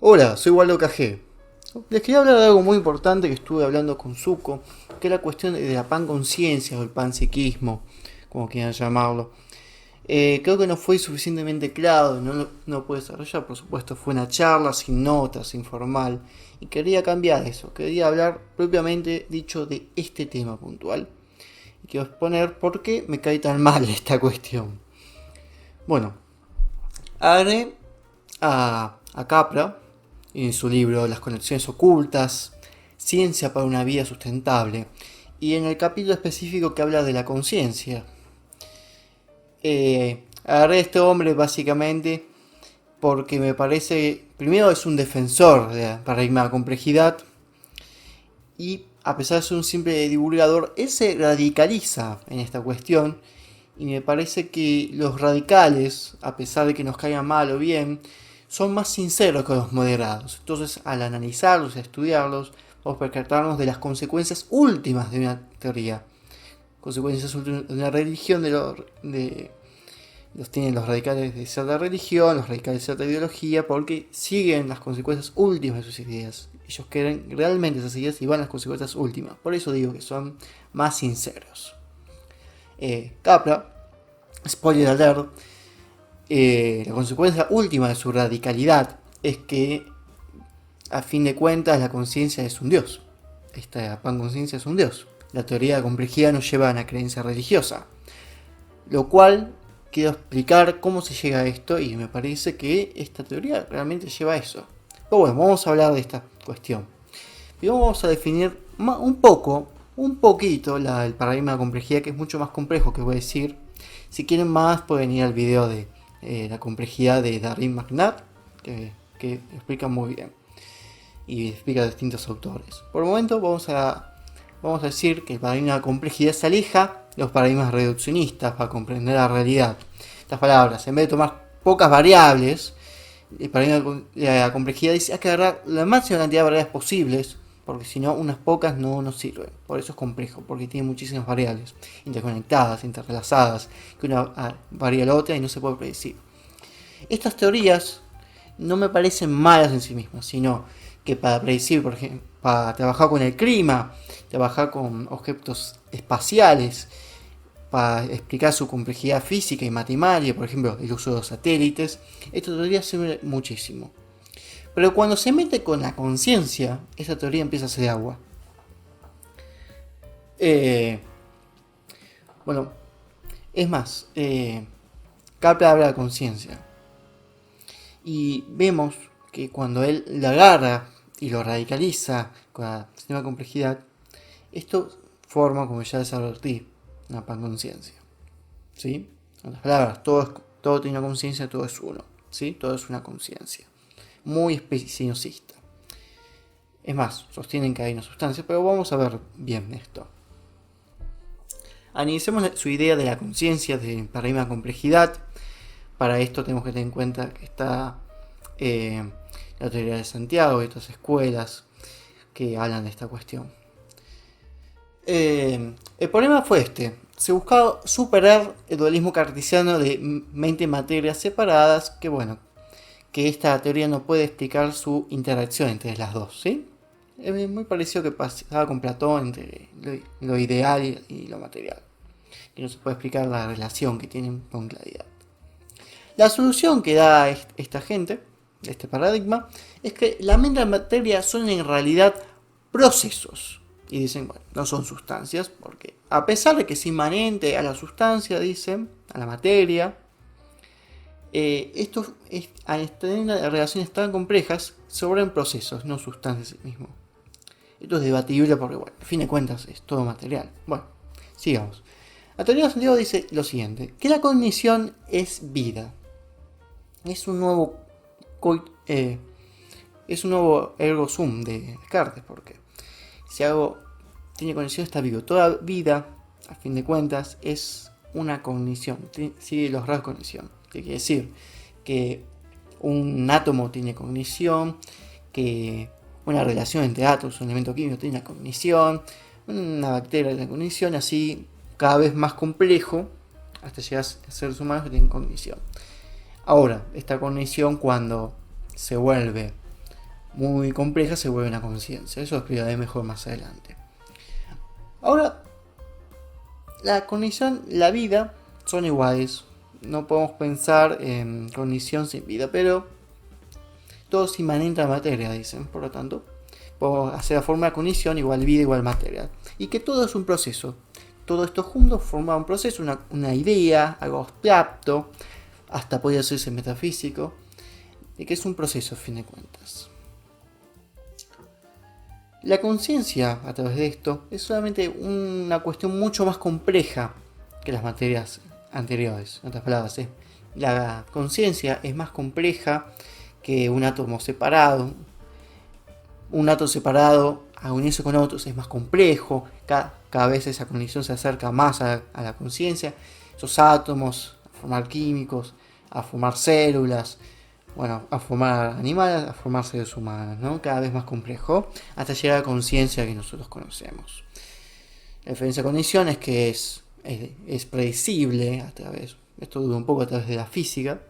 Hola, soy Waldo KG. Les quería hablar de algo muy importante que estuve hablando con Zuko, que es la cuestión de la panconciencia o el panpsiquismo, como quieran llamarlo. Creo que no fue suficientemente claro, no pude desarrollar, por supuesto fue una charla sin notas, informal, y quería cambiar eso, quería hablar propiamente dicho de este tema puntual. Y quiero exponer por qué me cae tan mal esta cuestión. Bueno, agarré a Capra en su libro Las conexiones ocultas, Ciencia para una vida sustentable, y en el capítulo específico que habla de la conciencia. Agarré a este hombre básicamente porque me parece, primero es un defensor del paradigma de complejidad, y a pesar de ser un simple divulgador, él se radicaliza en esta cuestión, y me parece que los radicales, a pesar de que nos caigan mal o bien, son más sinceros que los moderados. Entonces, al analizarlos y estudiarlos, vamos a percatarnos de las consecuencias últimas de una teoría. Consecuencias últimas de una religión, los tienen los radicales de cierta religión, los radicales de cierta ideología, porque siguen las consecuencias últimas de sus ideas. Ellos quieren realmente esas ideas y van a las consecuencias últimas. Por eso digo que son más sinceros. Capra, spoiler alert, la consecuencia última de su radicalidad es que, a fin de cuentas, la conciencia es un dios. Esta panconciencia es un dios. La teoría de complejidad nos lleva a una creencia religiosa. Lo cual, quiero explicar cómo se llega a esto, y me parece que esta teoría realmente lleva a eso. Pero bueno, vamos a hablar de esta cuestión. Y vamos a definir un poquito el paradigma de complejidad, que es mucho más complejo que voy a decir. Si quieren más, pueden ir al video de la complejidad de Darin McNabb, que explica muy bien y explica a distintos autores. Por el momento vamos a decir que el paradigma de complejidad se aleja de los paradigmas reduccionistas para comprender la realidad. Estas palabras, en vez de tomar pocas variables, el paradigma de la complejidad dice hay que agarrar la máxima cantidad de variables posibles, porque si no, unas pocas no nos sirven. Por eso es complejo, porque tiene muchísimas variables interconectadas, interrelazadas, que una varía a la otra y no se puede predecir. Estas teorías no me parecen malas en sí mismas, sino que para predecir, por ejemplo, para trabajar con el clima, trabajar con objetos espaciales, para explicar su complejidad física y matemática, por ejemplo, el uso de los satélites, esta teoría sirve muchísimo. Pero cuando se mete con la conciencia, esa teoría empieza a hacer agua. Bueno, es más, Capra habla de conciencia. Y vemos que cuando él la agarra y lo radicaliza con la sistema de complejidad, esto forma, como ya les advertí, una panconciencia. ¿Sí? En otras palabras, todo tiene una conciencia, todo es uno. ¿Sí? Todo es una conciencia. Muy especiosista. Es más, sostienen que hay una sustancia, pero vamos a ver bien esto. Analicemos su idea de la conciencia, del paradigma de complejidad. Para esto tenemos que tener en cuenta que está la teoría de Santiago y otras escuelas que hablan de esta cuestión. El problema fue este. Se buscaba superar el dualismo cartesiano de mente y materia separadas, que esta teoría no puede explicar su interacción entre las dos, ¿sí? Es muy parecido que pasaba con Platón entre lo ideal y lo material, que no se puede explicar la relación que tienen con claridad. La solución que da esta gente, este paradigma, es que la mente y la materia son en realidad procesos. Y dicen, bueno, no son sustancias, porque a pesar de que es inmanente a la sustancia, dicen, a la materia, al tener relaciones tan complejas, sobran procesos, no sustancias en sí mismo. Esto es debatible porque, bueno, a fin de cuentas es todo material. Bueno, sigamos. La teoría de Santiago dice lo siguiente, que la cognición es vida. Es un nuevo ergo sum de Descartes, porque si algo tiene cognición está vivo. Toda vida, a fin de cuentas, es una cognición, sigue los rasgos de cognición. ¿Qué quiere decir? Que un átomo tiene cognición, que una relación entre átomos, un elemento químico tiene una cognición, una bacteria tiene cognición, así cada vez más complejo, hasta llegar a seres humanos que tienen cognición. Ahora, esta cognición cuando se vuelve muy compleja se vuelve una conciencia. Eso lo explicaré mejor más adelante. Ahora, la cognición, la vida son iguales. No podemos pensar en cognición sin vida, pero todo es inmanente a la materia, dicen. Por lo tanto, podemos hacer la fórmula de cognición igual vida igual materia. Y que todo es un proceso. Todo esto juntos forma un proceso, una idea, algo abstracto, hasta puede hacerse metafísico, y que es un proceso a fin de cuentas. La conciencia a través de esto es solamente una cuestión mucho más compleja que las materias anteriores. En otras palabras, la conciencia es más compleja que un átomo separado. Un átomo separado a unirse con otros es más complejo. Cada vez esa condición se acerca más a la conciencia. Esos átomos a formar químicos, a formar células, bueno, a formar animales, a formar seres humanos, ¿no? Cada vez más complejo, hasta llegar a la conciencia que nosotros conocemos. La diferencia de condición es que es predecible a través, esto dura un poco a través de la física,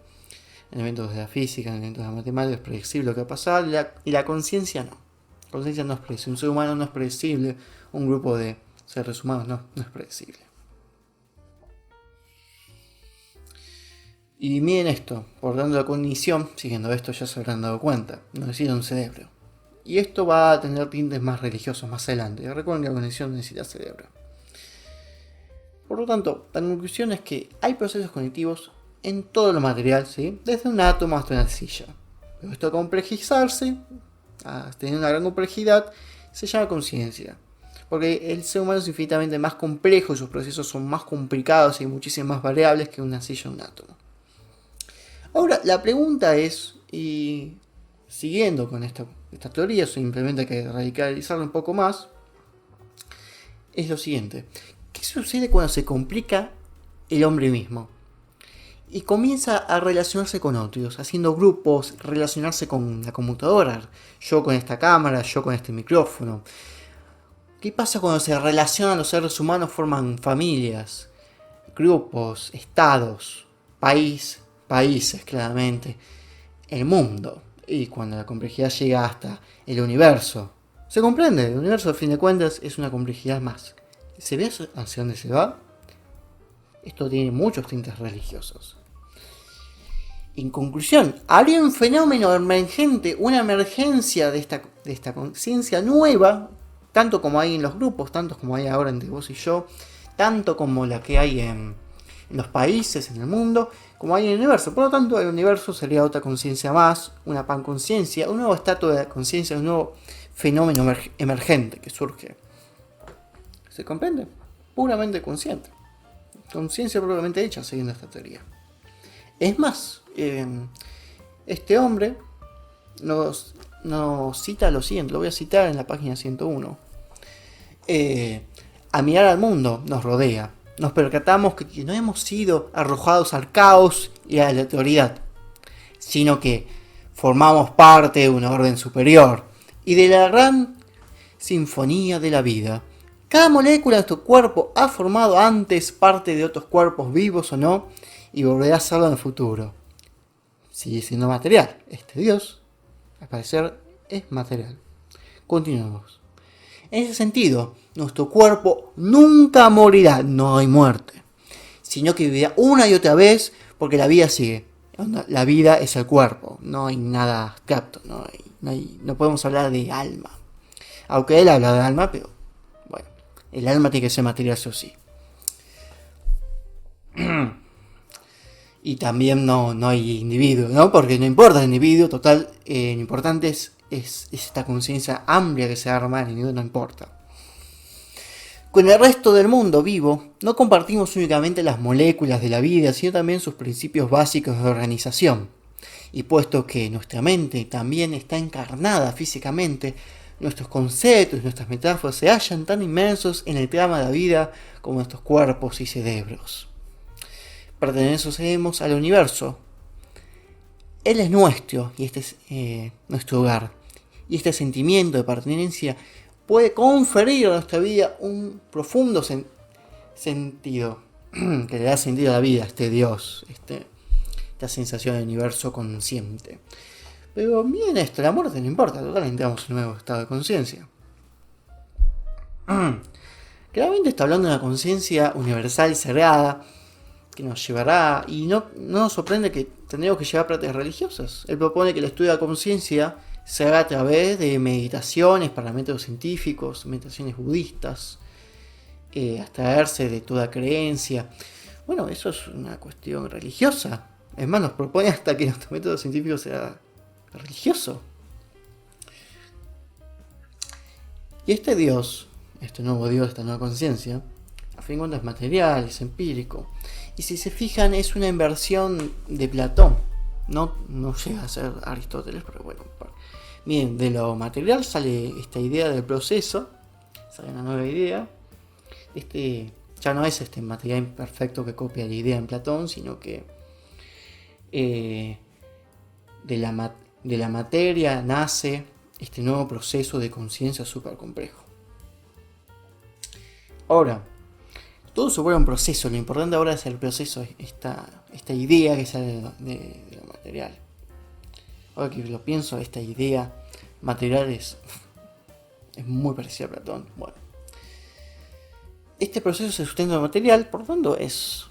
elementos de la física, elementos de la matemática, es predecible lo que va a pasar, y la conciencia no. La conciencia no es predecible, un ser humano no es predecible, un grupo de seres humanos no es predecible. Y miren esto, por tanto la cognición, siguiendo esto ya se habrán dado cuenta, no necesita un cerebro. Y esto va a tener tintes más religiosos más adelante. Recuerden que la cognición necesita cerebro. Por lo tanto, la conclusión es que hay procesos cognitivos en todo lo material, ¿sí? Desde un átomo hasta una silla. Pero esto a complejizarse, a tener una gran complejidad, se llama conciencia. Porque el ser humano es infinitamente más complejo y sus procesos son más complicados y hay muchísimas más variables que una silla o un átomo. Ahora, la pregunta es, y siguiendo con esta teoría, simplemente hay que radicalizarla un poco más, es lo siguiente. ¿Qué sucede cuando se complica el hombre mismo? Y comienza a relacionarse con otros, haciendo grupos, relacionarse con la computadora, yo con esta cámara, yo con este micrófono. ¿Qué pasa cuando se relacionan los seres humanos, forman familias, grupos, estados, países claramente, el mundo? Y cuando la complejidad llega hasta el universo, ¿se comprende? El universo, a fin de cuentas, es una complejidad más. ¿Se ve hacia dónde se va? Esto tiene muchos tintes religiosos. En conclusión, habría un fenómeno emergente, una emergencia de esta conciencia nueva, tanto como hay en los grupos, tanto como hay ahora entre vos y yo, tanto como la que hay en los países, en el mundo, como hay en el universo. Por lo tanto, el universo sería otra conciencia más, una panconciencia, un nuevo estatus de conciencia, un nuevo fenómeno emergente que surge. ¿Se comprende? Puramente consciente. Conciencia propiamente hecha, siguiendo esta teoría. Es más, este hombre nos cita lo siguiente, lo voy a citar en la página 101. A mirar al mundo nos rodea. Nos percatamos que no hemos sido arrojados al caos y a la aleatoriedad, sino que formamos parte de un orden superior y de la gran sinfonía de la vida. Cada molécula de nuestro cuerpo ha formado antes parte de otros cuerpos vivos o no, y volverá a hacerlo en el futuro. Sigue siendo material. Este Dios, al parecer, es material. Continuamos. En ese sentido, nuestro cuerpo nunca morirá, no hay muerte, sino que vivirá una y otra vez porque la vida sigue. La vida es el cuerpo, no hay nada abstracto, no podemos hablar de alma. Aunque él habla de alma, pero bueno, el alma tiene que ser material sí o sí. Y también no hay individuo, ¿no? Porque no importa el individuo, total, lo importante es esta conciencia amplia que se arma, el individuo no importa. Con el resto del mundo vivo, no compartimos únicamente las moléculas de la vida, sino también sus principios básicos de organización. Y puesto que nuestra mente también está encarnada físicamente, nuestros conceptos, nuestras metáforas se hallan tan inmersos en el trama de la vida como nuestros cuerpos y cerebros. Pertenecemos al universo. Él es nuestro y este es nuestro hogar. Y este sentimiento de pertenencia puede conferir a nuestra vida un profundo sentido que le da sentido a la vida, este Dios, esta sensación del universo consciente. Pero miren esto, la muerte no importa, total entramos en un nuevo estado de conciencia. Claramente está hablando de una conciencia universal y sagrada que nos llevará, y no nos sorprende que tendremos que llevar prácticas religiosas. Él propone que el estudio de la conciencia se haga a través de meditaciones para métodos científicos, meditaciones budistas, abstraerse de toda creencia. Bueno, eso es una cuestión religiosa. Es más, nos propone hasta que nuestro método científico sea religioso. Y este Dios, este nuevo Dios, esta nueva conciencia, a fin de cuentas es material, es empírico. Y si se fijan, es una inversión de Platón. No llega a ser Aristóteles, pero bueno. Miren, de lo material sale esta idea del proceso, sale una nueva idea. Ya no es este material imperfecto que copia la idea en Platón, sino que de la materia nace este nuevo proceso de conciencia súper complejo. Ahora, todo se vuelve un proceso, lo importante ahora es el proceso, esta idea que sale de lo material. Ahora que lo pienso, esta idea material es muy parecida a Platón. Bueno, este proceso se sustenta en lo material, por lo tanto es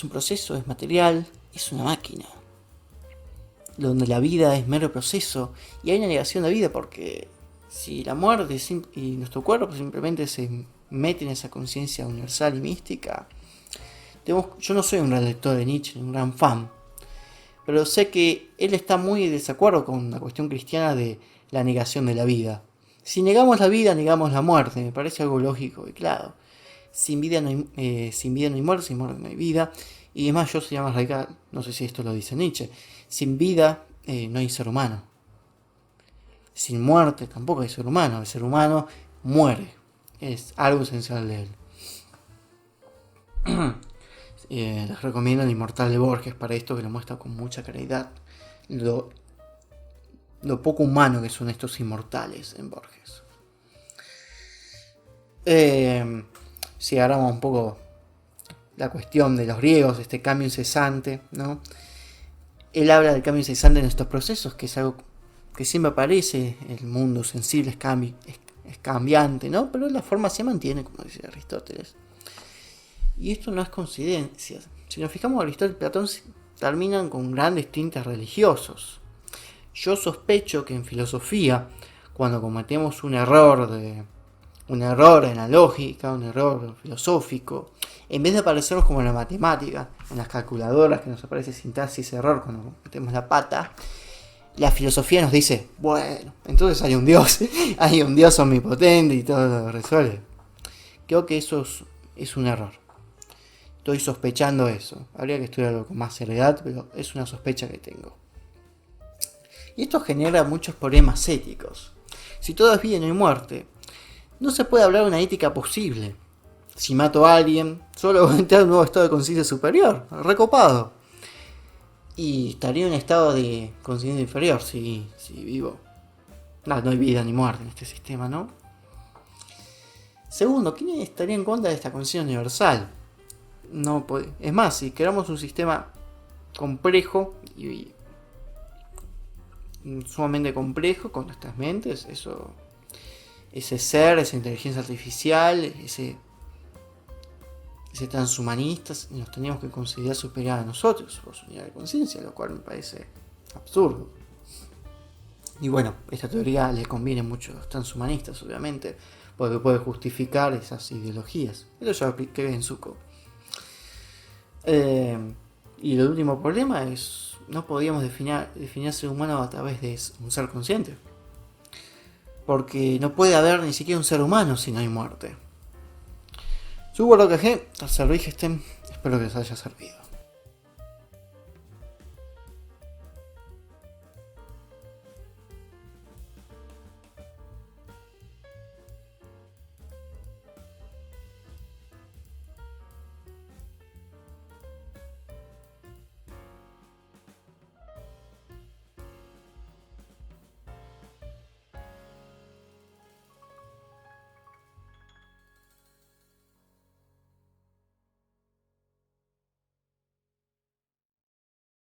un proceso, es material, es una máquina. Donde la vida es mero proceso y hay una negación de la vida, porque si la muerte y nuestro cuerpo simplemente se mete en esa conciencia universal y mística, yo no soy un gran lector de Nietzsche, un gran fan, pero sé que él está muy de desacuerdo con la cuestión cristiana de la negación de la vida. Si negamos la vida, negamos la muerte, me parece algo lógico y claro. Sin vida no hay muerte, sin muerte no hay vida. Y además yo sería más radical, no sé si esto lo dice Nietzsche, sin vida no hay ser humano. Sin muerte tampoco hay ser humano, el ser humano muere, es algo esencial de él. Les recomiendo El Inmortal de Borges para esto, que lo muestra con mucha claridad lo poco humano que son estos inmortales en Borges. Si agarramos un poco la cuestión de los griegos, este cambio incesante, ¿no? Él habla del cambio incesante en estos procesos, que es algo que siempre aparece. El mundo sensible es cambiante, ¿no? Pero la forma se mantiene, como dice Aristóteles. Y esto no es coincidencia. Si nos fijamos, Aristóteles y Platón terminan con grandes tintes religiosos. Yo sospecho que en filosofía, cuando cometemos un error en la lógica, un error filosófico, en vez de aparecernos como en la matemática, en las calculadoras que nos aparece sintaxis error cuando metemos la pata, la filosofía nos dice, bueno, entonces hay un Dios omnipotente y todo lo resuelve. Creo que eso es un error. Estoy sospechando eso. Habría que estudiarlo con más seriedad, pero es una sospecha que tengo. Y esto genera muchos problemas éticos. Si todo es vida y no hay muerte, no se puede hablar de una ética posible. Si mato a alguien, solo voy a entrar en un nuevo estado de conciencia superior, recopado. Y estaría en un estado de conciencia inferior si vivo. No hay vida ni muerte en este sistema, ¿no? Segundo, ¿quién estaría en contra de esta conciencia universal? No puede. Es más, si queramos un sistema complejo y sumamente complejo con nuestras mentes, ese ser, esa inteligencia artificial, ese transhumanista, nos teníamos que considerar superior a nosotros por su unidad de conciencia, lo cual me parece absurdo. Y bueno, esta teoría le conviene mucho a los transhumanistas, obviamente, porque puede justificar esas ideologías. Eso ya lo expliqué en Zuko. Y el último problema es, no podíamos definir ser humano a través de un ser consciente. Porque no puede haber ni siquiera un ser humano si no hay muerte. Subo lo que tercer Rigestem, espero que les haya servido.